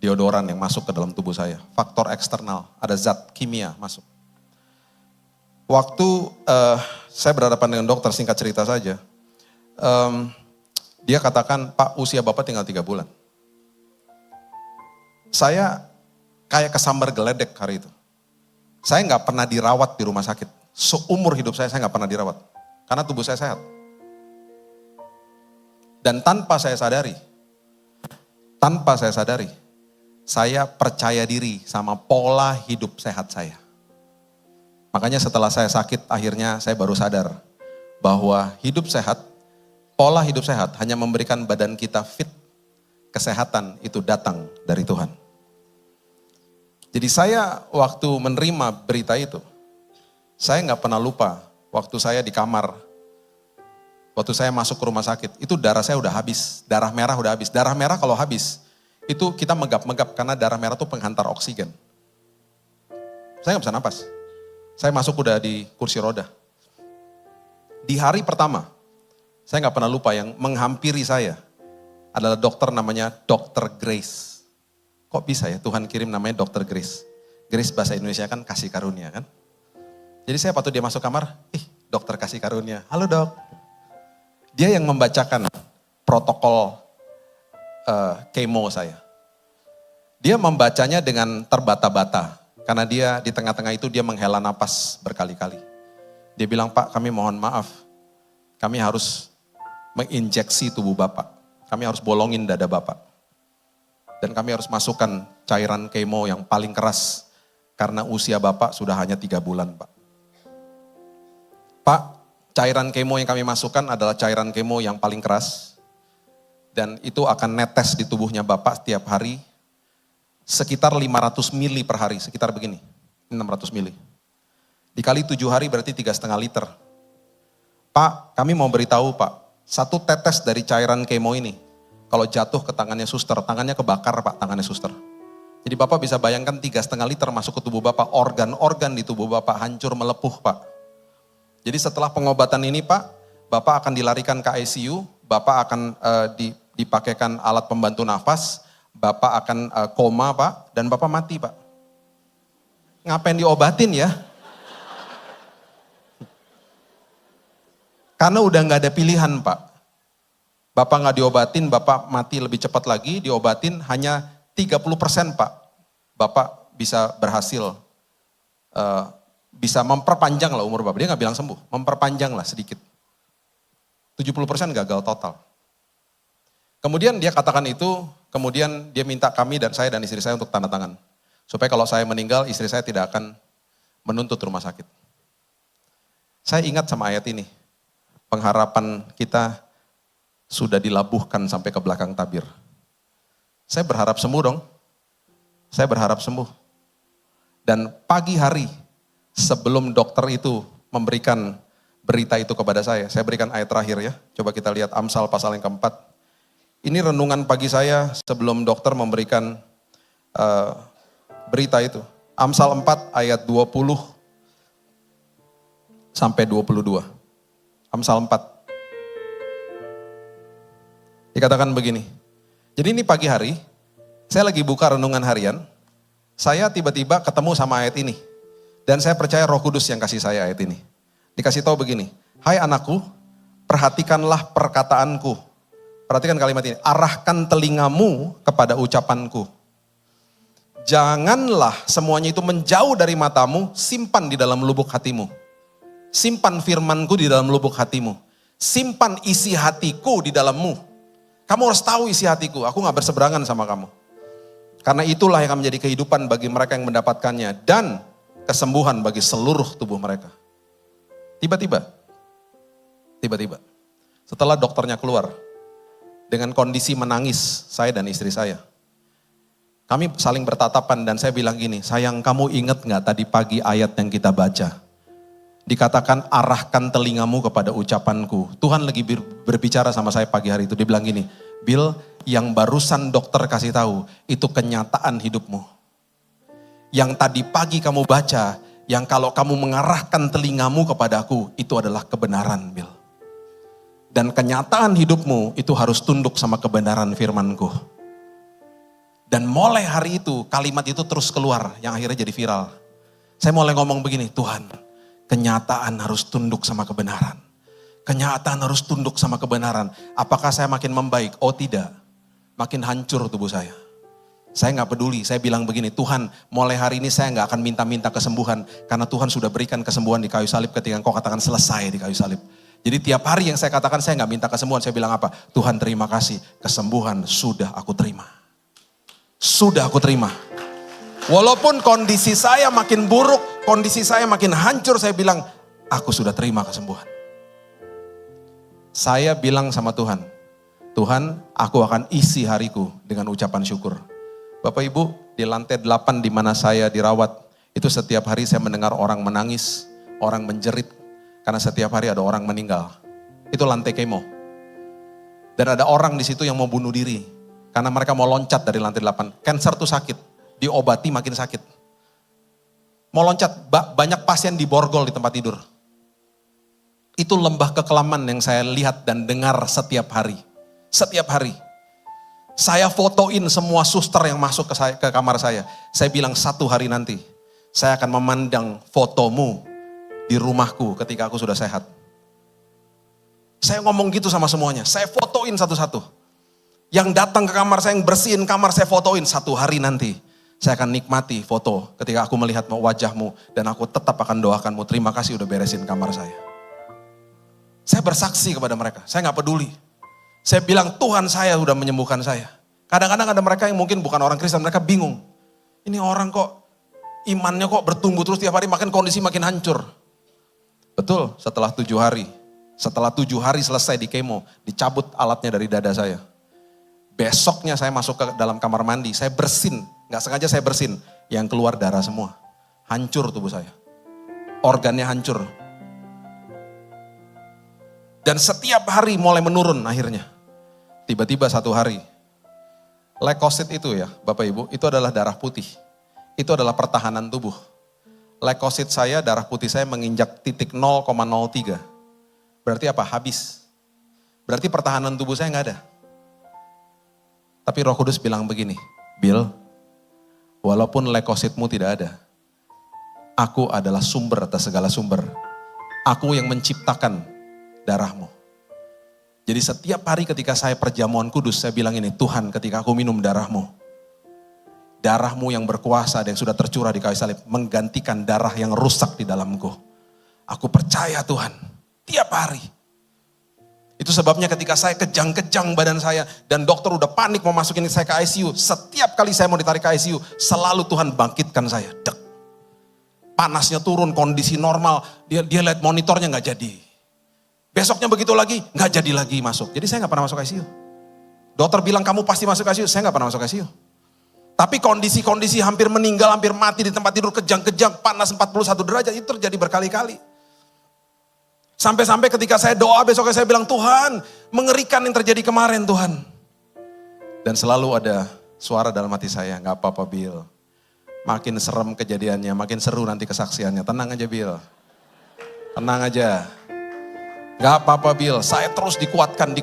deodoran yang masuk ke dalam tubuh saya. Faktor eksternal, ada zat kimia masuk. Waktu saya berhadapan dengan dokter, singkat cerita saja. Dia katakan, Pak usia Bapak tinggal 3 bulan. Saya kayak kesambar geledek hari itu. Saya gak pernah dirawat di rumah sakit. Seumur hidup saya gak pernah dirawat. Karena tubuh saya sehat. Dan tanpa saya sadari, saya percaya diri sama pola hidup sehat saya. Makanya setelah saya sakit, akhirnya saya baru sadar bahwa hidup sehat, pola hidup sehat hanya memberikan badan kita fit. Kesehatan itu datang dari Tuhan. Jadi saya waktu menerima berita itu, saya gak pernah lupa waktu saya di kamar, waktu saya masuk ke rumah sakit, itu darah saya udah habis, darah merah udah habis. Darah merah kalau habis, itu kita megap-megap karena darah merah itu penghantar oksigen. Saya gak bisa napas. Saya masuk udah di kursi roda. Di hari pertama, saya gak pernah lupa yang menghampiri saya adalah dokter namanya Dr. Grace. Kok bisa ya Tuhan kirim namanya Dr. Grace. Grace bahasa Indonesia kan kasih karunia kan. Jadi saya waktu dia masuk kamar, dokter kasih karunia. Halo dok. Dia yang membacakan protokol kemo saya. Dia membacanya dengan terbata-bata. Karena dia di tengah-tengah itu dia menghela napas berkali-kali. Dia bilang, Pak kami mohon maaf. Kami harus menginjeksi tubuh Bapak. Kami harus bolongin dada Bapak. Dan kami harus masukkan cairan kemo yang paling keras. Karena usia Bapak sudah hanya 3 bulan Pak. Pak, cairan kemo yang kami masukkan adalah cairan kemo yang paling keras. Dan itu akan netes di tubuhnya Bapak setiap hari. Sekitar 500 mili per hari, sekitar begini. 600 mili. Dikali 7 hari berarti 3,5 liter. Pak, kami mau beritahu Pak, satu tetes dari cairan kemo ini, kalau jatuh ke tangannya suster, tangannya kebakar Pak, tangannya suster. Jadi Bapak bisa bayangkan 3,5 liter masuk ke tubuh Bapak, organ-organ di tubuh Bapak hancur melepuh Pak. Jadi setelah pengobatan ini Pak, Bapak akan dilarikan ke ICU, Bapak akan dipakaikan alat pembantu nafas, Bapak akan koma Pak, dan Bapak mati Pak. Ngapain diobatin ya? Karena udah nggak ada pilihan Pak. Bapak nggak diobatin, Bapak mati lebih cepat lagi, diobatin hanya 30% Pak. Bapak bisa berhasil, bisa memperpanjang lah umur Bapak. Dia nggak bilang sembuh, memperpanjang lah sedikit. 70% gagal total. Kemudian dia katakan itu, kemudian dia minta kami dan saya dan istri saya untuk tanda tangan. Supaya kalau saya meninggal, istri saya tidak akan menuntut rumah sakit. Saya ingat sama ayat ini. Pengharapan kita sudah dilabuhkan sampai ke belakang tabir. Saya berharap sembuh dong. Saya berharap sembuh. Dan pagi hari sebelum dokter itu memberikan berita itu kepada saya berikan ayat terakhir ya. Coba kita lihat Amsal pasal yang keempat. Ini renungan pagi saya sebelum dokter memberikan berita itu. Amsal 4 ayat 20 sampai 22. Amsal 4. Dikatakan begini. Jadi ini pagi hari, saya lagi buka renungan harian, saya tiba-tiba ketemu sama ayat ini. Dan saya percaya Roh Kudus yang kasih saya ayat ini. Dikasih tahu begini, hai anakku, perhatikanlah perkataanku. Perhatikan kalimat ini, arahkan telingamu kepada ucapanku. Janganlah semuanya itu menjauh dari matamu, simpan di dalam lubuk hatimu. Simpan firmanku di dalam lubuk hatimu. Simpan isi hatiku di dalammu. Kamu harus tahu isi hatiku, aku gak berseberangan sama kamu. Karena itulah yang akan menjadi kehidupan bagi mereka yang mendapatkannya. Dan kesembuhan bagi seluruh tubuh mereka. Tiba-tiba, setelah dokternya keluar, dengan kondisi menangis saya dan istri saya. Kami saling bertatapan dan saya bilang gini, sayang kamu ingat gak tadi pagi ayat yang kita baca? Dikatakan arahkan telingamu kepada ucapanku. Tuhan lagi berbicara sama saya pagi hari itu. Dia bilang gini, Bill yang barusan dokter kasih tahu itu kenyataan hidupmu. Yang tadi pagi kamu baca, yang kalau kamu mengarahkan telingamu kepadaku itu adalah kebenaran Bill. Dan kenyataan hidupmu itu harus tunduk sama kebenaran firmanku. Dan mulai hari itu kalimat itu terus keluar yang akhirnya jadi viral. Saya mulai ngomong begini, Tuhan, kenyataan harus tunduk sama kebenaran. Kenyataan harus tunduk sama kebenaran. Apakah saya makin membaik? Oh tidak. Makin hancur tubuh saya. Saya gak peduli. Saya bilang begini, Tuhan mulai hari ini saya gak akan minta-minta kesembuhan. Karena Tuhan sudah berikan kesembuhan di kayu salib ketika Engkau katakan selesai di kayu salib. Jadi tiap hari yang saya katakan saya gak minta kesembuhan. Saya bilang apa? Tuhan terima kasih. Kesembuhan sudah aku terima. Sudah aku terima. Walaupun kondisi saya makin buruk, kondisi saya makin hancur, saya bilang, aku sudah terima kesembuhan. Saya bilang sama Tuhan, Tuhan, aku akan isi hariku dengan ucapan syukur. Bapak Ibu, di lantai 8 di mana saya dirawat, itu setiap hari saya mendengar orang menangis, orang menjerit, karena setiap hari ada orang meninggal. Itu lantai kemo. Dan ada orang di situ yang mau bunuh diri, karena mereka mau loncat dari lantai 8. Cancer itu sakit. Diobati makin sakit. Mau loncat, banyak pasien diborgol di tempat tidur. Itu lembah kekelaman yang saya lihat dan dengar setiap hari. Setiap hari. Saya fotoin semua suster yang masuk ke kamar saya. Saya bilang satu hari nanti, saya akan memandang fotomu di rumahku ketika aku sudah sehat. Saya ngomong gitu sama semuanya, saya fotoin satu-satu. Yang datang ke kamar saya, yang bersihin kamar saya fotoin satu hari nanti. Saya akan nikmati foto ketika aku melihat wajahmu dan aku tetap akan doakanmu. Terima kasih udah beresin kamar saya. Saya bersaksi kepada mereka, saya gak peduli. Saya bilang Tuhan saya sudah menyembuhkan saya. Kadang-kadang ada mereka yang mungkin bukan orang Kristen, mereka bingung. Ini orang kok imannya kok bertumbuh terus tiap hari, makin kondisi makin hancur. Betul, setelah 7 hari. Setelah 7 hari selesai di kemo, dicabut alatnya dari dada saya. Besoknya saya masuk ke dalam kamar mandi, saya bersin, gak sengaja saya bersin, yang keluar darah semua. Hancur tubuh saya. Organnya hancur. Dan setiap hari mulai menurun akhirnya. Tiba-tiba satu hari, leukosit itu ya Bapak Ibu, itu adalah darah putih. Itu adalah pertahanan tubuh. Leukosit saya, darah putih saya menginjak titik 0,03. Berarti apa? Habis. Berarti pertahanan tubuh saya nggak ada. Tapi Roh Kudus bilang begini, Bill, walaupun leukositmu tidak ada, aku adalah sumber atas segala sumber. Aku yang menciptakan darahmu. Jadi setiap hari ketika saya perjamuan kudus, saya bilang ini, Tuhan ketika aku minum darahmu, darahmu yang berkuasa dan yang sudah tercurah di kayu salib, menggantikan darah yang rusak di dalamku. Aku percaya Tuhan, tiap hari. Itu sebabnya ketika saya kejang-kejang badan saya, dan dokter udah panik mau masukin saya ke ICU, setiap kali saya mau ditarik ke ICU, selalu Tuhan bangkitkan saya. Dek. Panasnya turun, kondisi normal, dia lihat monitornya gak jadi. Besoknya begitu lagi, gak jadi lagi masuk. Jadi saya gak pernah masuk ICU. Dokter bilang kamu pasti masuk ICU, saya gak pernah masuk ICU. Tapi kondisi-kondisi hampir meninggal, hampir mati di tempat tidur, kejang-kejang, panas 41 derajat, itu terjadi berkali-kali. Sampai-sampai ketika saya doa besoknya saya bilang, Tuhan mengerikan yang terjadi kemarin Tuhan. Dan selalu ada suara dalam hati saya, gak apa-apa Bill. Makin serem kejadiannya, makin seru nanti kesaksiannya. Tenang aja Bill. Tenang aja. Gak apa-apa Bill, saya terus dikuatkan.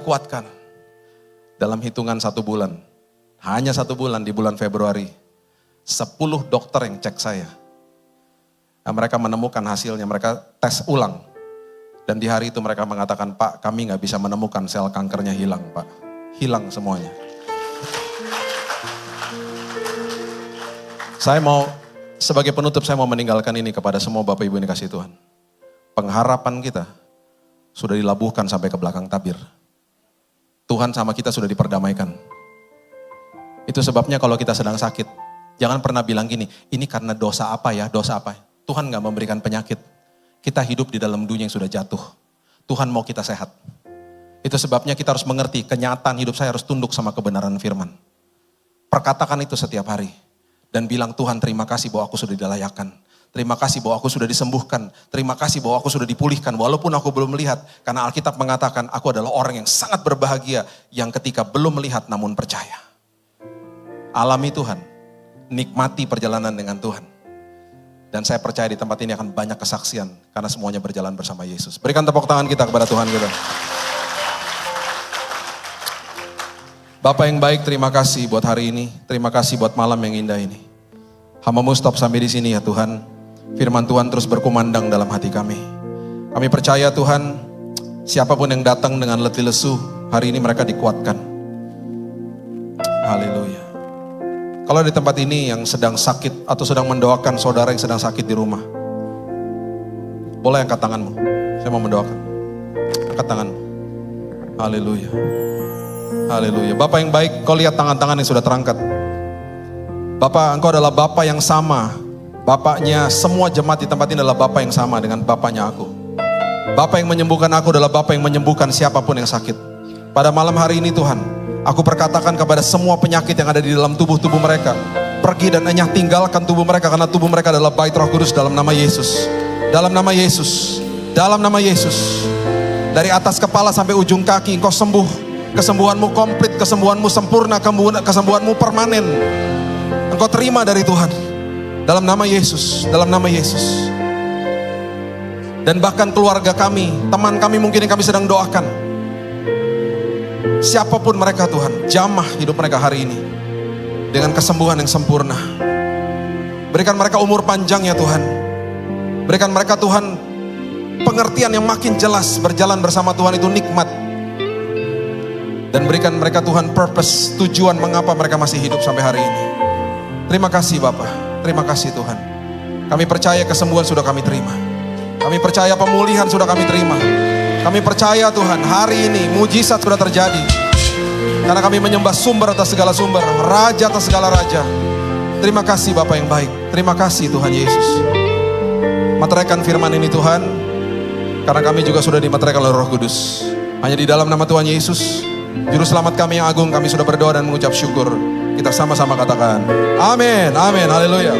Dalam hitungan 1 bulan, hanya 1 bulan di bulan Februari, 10 dokter yang cek saya. Nah, mereka menemukan hasilnya, mereka tes ulang. Dan di hari itu mereka mengatakan, Pak kami gak bisa menemukan sel kankernya hilang Pak. Hilang semuanya. Saya mau, sebagai penutup saya mau meninggalkan ini kepada semua Bapak Ibu yang dikasihi Tuhan. Pengharapan kita sudah dilabuhkan sampai ke belakang tabir. Tuhan sama kita sudah diperdamaikan. Itu sebabnya kalau kita sedang sakit, jangan pernah bilang gini, ini karena dosa apa ya, dosa apa. Tuhan gak memberikan penyakit. Kita hidup di dalam dunia yang sudah jatuh. Tuhan mau kita sehat. Itu sebabnya kita harus mengerti, kenyataan hidup saya harus tunduk sama kebenaran firman. Perkatakan itu setiap hari. Dan bilang, Tuhan terima kasih bahwa aku sudah dilayakan. Terima kasih bahwa aku sudah disembuhkan. Terima kasih bahwa aku sudah dipulihkan. Walaupun aku belum melihat. Karena Alkitab mengatakan, aku adalah orang yang sangat berbahagia. Yang ketika belum melihat namun percaya. Alami Tuhan. Nikmati perjalanan dengan Tuhan. Dan saya percaya di tempat ini akan banyak kesaksian. Karena semuanya berjalan bersama Yesus. Berikan tepuk tangan kita kepada Tuhan kita. Bapak yang baik, terima kasih buat hari ini. Terima kasih buat malam yang indah ini. Hamba-Mu stop sampai di sini ya Tuhan. Firman Tuhan terus berkumandang dalam hati kami. Kami percaya Tuhan, siapapun yang datang dengan letih lesu, hari ini mereka dikuatkan. Haleluya. Kalau di tempat ini yang sedang sakit atau sedang mendoakan saudara yang sedang sakit di rumah, boleh angkat tanganmu. Saya mau mendoakan. Angkat tanganmu. Haleluya. Haleluya. Bapak yang baik, kau lihat tangan-tangan yang sudah terangkat. Bapak, engkau adalah Bapak yang sama. Bapaknya semua jemaat di tempat ini adalah Bapak yang sama dengan Bapaknya aku. Bapak yang menyembuhkan aku adalah Bapak yang menyembuhkan siapapun yang sakit. Pada malam hari ini Tuhan, aku perkatakan kepada semua penyakit yang ada di dalam tubuh-tubuh mereka, pergi dan enyah tinggalkan tubuh mereka, karena tubuh mereka adalah bait Roh Kudus dalam nama Yesus. Dalam nama Yesus. Dalam nama Yesus. Dari atas kepala sampai ujung kaki engkau sembuh. Kesembuhanmu komplit, kesembuhanmu sempurna, kesembuhanmu permanen. Engkau terima dari Tuhan. Dalam nama Yesus. Dalam nama Yesus. Dan bahkan keluarga kami, teman kami mungkin yang kami sedang doakan, siapapun mereka Tuhan, jamah hidup mereka hari ini dengan kesembuhan yang sempurna. Berikan mereka umur panjang ya Tuhan. Berikan mereka Tuhan pengertian yang makin jelas, berjalan bersama Tuhan itu nikmat. Dan berikan mereka Tuhan purpose, tujuan mengapa mereka masih hidup sampai hari ini. Terima kasih Bapa, terima kasih Tuhan. Kami percaya kesembuhan sudah kami terima. Kami percaya pemulihan sudah kami terima. Kami percaya Tuhan, hari ini mujizat sudah terjadi. Karena kami menyembah sumber atas segala sumber, raja atas segala raja. Terima kasih Bapa yang baik. Terima kasih Tuhan Yesus. Materaikan firman ini Tuhan, karena kami juga sudah dimateraikan oleh Roh Kudus. Hanya di dalam nama Tuhan Yesus, Juru Selamat kami yang agung, kami sudah berdoa dan mengucap syukur. Kita sama-sama katakan, amin, amin, haleluya.